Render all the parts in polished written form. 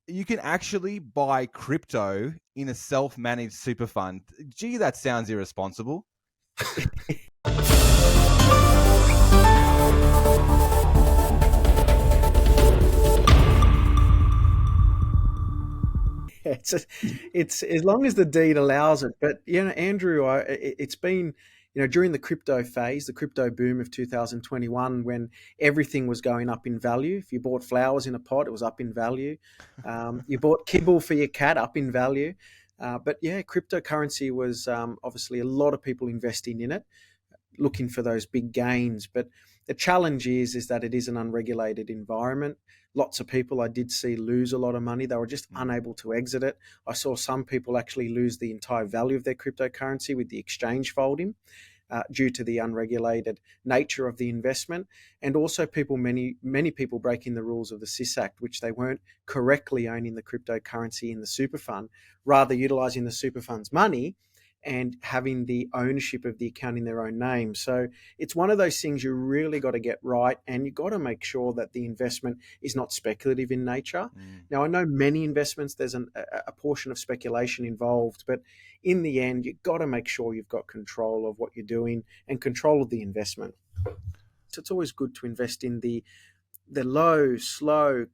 you can actually buy crypto in a self-managed super fund. Gee, that sounds irresponsible. It's as long as the deed allows it. But Andrew, it's been during the crypto phase, the crypto boom of 2021, when everything was going up in value. If you bought flowers in a pot, it was up in value. You bought kibble for your cat, up in value. But yeah, cryptocurrency was obviously a lot of people investing in it, looking for those big gains. But the challenge is that it is an unregulated environment. Lots of people I did see lose a lot of money. They were just unable to exit it. I saw some people actually lose the entire value of their cryptocurrency with the exchange folding due to the unregulated nature of the investment. And also many people breaking the rules of the SIS Act, which they weren't correctly owning the cryptocurrency in the super fund, rather utilizing the super fund's money and having the ownership of the account in their own name. So it's one of those things you really got to get right, and you got to make sure that the investment is not speculative in nature. Now, I know many investments, there's a portion of speculation involved, but in the end, you've got to make sure you've got control of what you're doing and control of the investment. So it's always good to invest in the low, slow,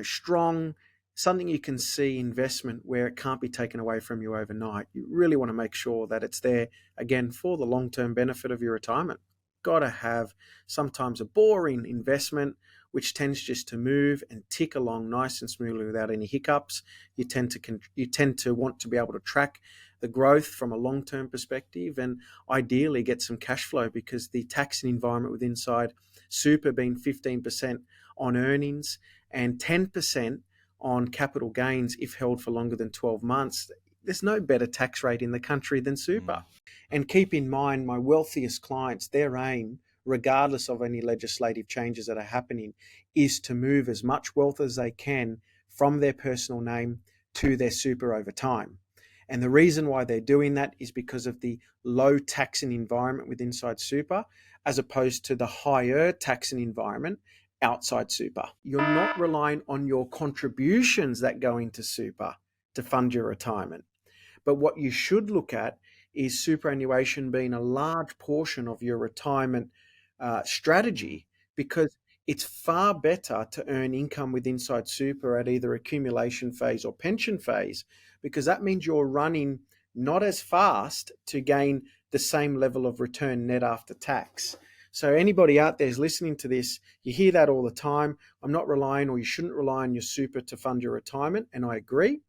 strong, something you can see investment where it can't be taken away from you overnight. You really want to make sure that it's there, again, for the long-term benefit of your retirement. Got to have sometimes a boring investment, which tends just to move and tick along nice and smoothly without any hiccups. You tend to want to be able to track the growth from a long-term perspective and ideally get some cash flow, because the taxing environment with inside super being 15% on earnings and 10% on capital gains if held for longer than 12 months, there's no better tax rate in the country than super. And keep in mind, my wealthiest clients, their aim, regardless of any legislative changes that are happening, is to move as much wealth as they can from their personal name to their super over time. And the reason why they're doing that is because of the low taxing environment with inside super, as opposed to the higher taxing environment outside super. You're not relying on your contributions that go into super to fund your retirement. But what you should look at is superannuation being a large portion of your retirement strategy, because it's far better to earn income with inside super at either accumulation phase or pension phase, because that means you're running not as fast to gain the same level of return net after tax. So anybody out there is listening to this, you hear that all the time. I'm not relying, or you shouldn't rely on your super to fund your retirement. And I agree.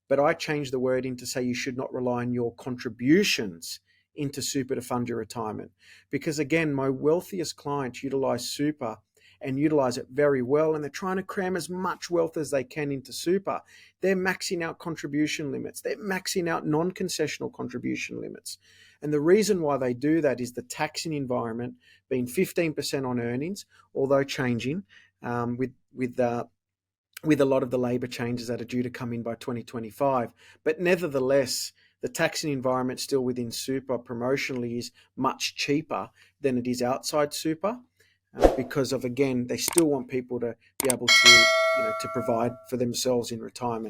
But I changed the wording to say you should not rely on your contributions into super to fund your retirement. Because again, my wealthiest clients utilize super and utilize it very well. And they're trying to cram as much wealth as they can into super. They're maxing out contribution limits. They're maxing out non-concessional contribution limits. And the reason why they do that is the taxing environment being 15% on earnings, although changing with a lot of the labour changes that are due to come in by 2025. But nevertheless, the taxing environment still within super promotionally is much cheaper than it is outside super, because of, again, they still want people to be able to provide for themselves in retirement.